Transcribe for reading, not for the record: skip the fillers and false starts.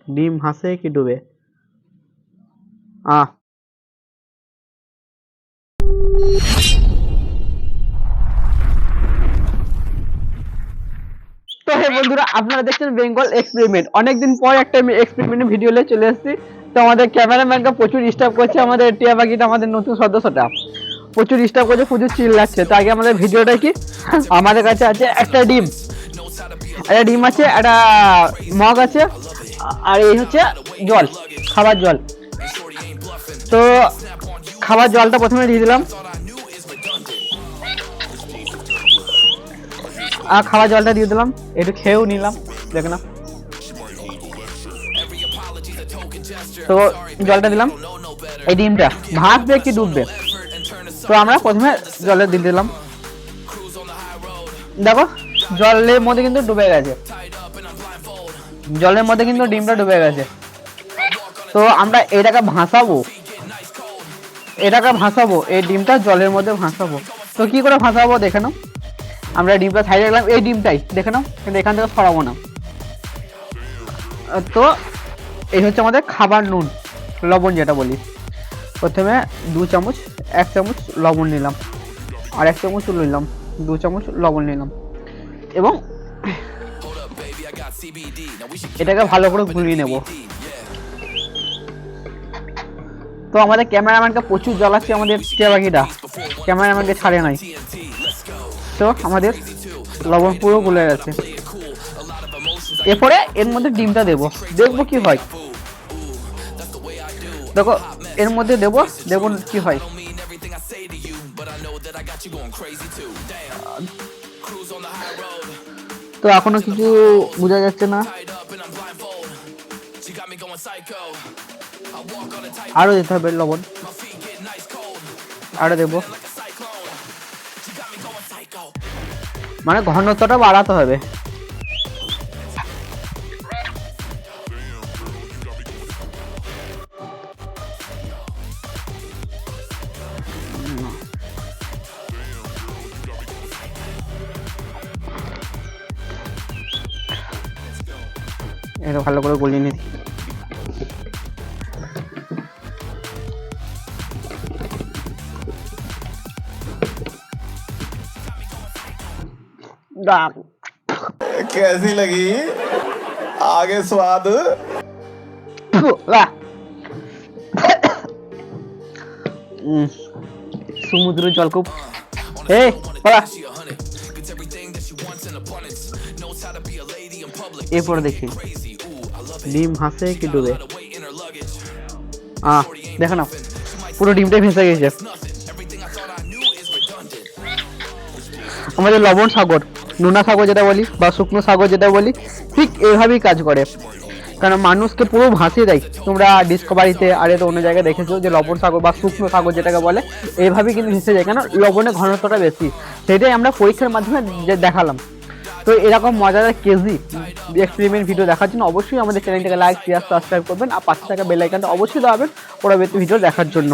ডিম ভাসে কি ডুবে? তো হে বন্ধুরা, আপনারা দেখছেন বেঙ্গল এক্সপেরিমেন্ট। অনেকদিন পর একটা আমি এক্সপেরিমেন্টের ভিডিও নিয়ে চলে এসেছি। তো আমাদের ক্যামেরাম্যানটা প্রচুর ডিস্টার্ব করছে, আমাদের টিয়া পাখিটা, আমাদের নতুন সদস্যটা প্রচুর ডিস্টার্ব করছে, প্রচুর চিল্লাচ্ছে। তো আগে আমাদের ভিডিওটা কি, আমাদের কাছে আছে একটা ডিম আছে, একটা মগ আছে, আর এই হচ্ছে জল, খাবার জল। তো খাবার জলটা প্রথমে দিয়ে দিলাম, আর খাবার জলটা দিয়ে দিলাম, একটু খেয়েও নিলাম, দেখে না। তো জলটা দিলাম, এই ডিমটা ভাসবে কি ডুববে? তো আমরা প্রথমে জলে দিয়ে দিলাম, দেখো জলের মধ্যে কিন্তু ডুবে গেছে, জলের মধ্যে কিন্তু ডিমটা ডুবে গেছে। তো আমরা এটাকে ভাসাবো, এই ডিমটা জলের মধ্যে ভাসাবো। তো কি করে ভাসাবো দেখে নাও। আমরা ডিমটা সাইডে রাখলাম, এই ডিমটাই দেখে নাও, কিন্তু এখান থেকে সরাবো না। তো এই হচ্ছে আমাদের খাবার নুন, লবণ যেটা বলি। প্রথমে 2 চামচ, 1 চামচ লবণ নিলাম, আর 1 চামচ নিলাম, 2 চামচ লবণ নিলাম, এবং এটাকে ভালো করে গুলিয়ে নেব। তো আমাদের ক্যামেরাম্যানকে প্রচুর জ্বালাচ্ছে, আমাদের টিয়া পাখিটা ক্যামেরাম্যানকে ছাড়ে নাই। তো আমাদের লবণ পুরো গুলে গেছে। এরপরে এর মধ্যে ডিমটা দেবো, দেখবো কি হয়। দেখো এর মধ্যে দেবো, দেখুন কি হয়। তো এখনো কিছু বোঝা যাচ্ছে না, আরো দিতে হবে লবণ, আরো দেবো, মানে ঘনত্বটা বাড়াতে হবে। এটা ভালো করে গলিয়ে নিই। कैसी लगी? आगे स्वाद? সমুদ্র জল খুব, এই পড়া। এরপরে দেখি ডিম হাসে কি ডুবে। দেখো না, পুরো ডিমটাই ভেসে গেছে। আমাদের লবণ সাগর, নোনা সাগর যেটা বলি, বা শুকনো সাগর যেটা বলি, ঠিক এইভাবেই কাজ করে। কারণ মানুষকে পুরো ভাসিয়ে দেয়। তোমরা ডিসকভারিতে আর তো অন্য জায়গায় দেখেছো যে লবণ সাগর বা শুকনো সাগর যেটাকে বলে, এইভাবেই কিন্তু ভেসে যায়, কেন লবণের ঘনত্বটা বেশি। সেটাই আমরা পরীক্ষার মাধ্যমে দেখালাম। তো এরকম মজাদার কেজি এক্সপেরিমেন্ট ভিডিও দেখার জন্য অবশ্যই আমাদের চ্যানেলটাকে লাইক, শেয়ার, সাবস্ক্রাইব করবেন, আর পাশে থাকা বেল আইকনটা অবশ্যই দাবাবেন পরবর্তী ভিডিও দেখার জন্য।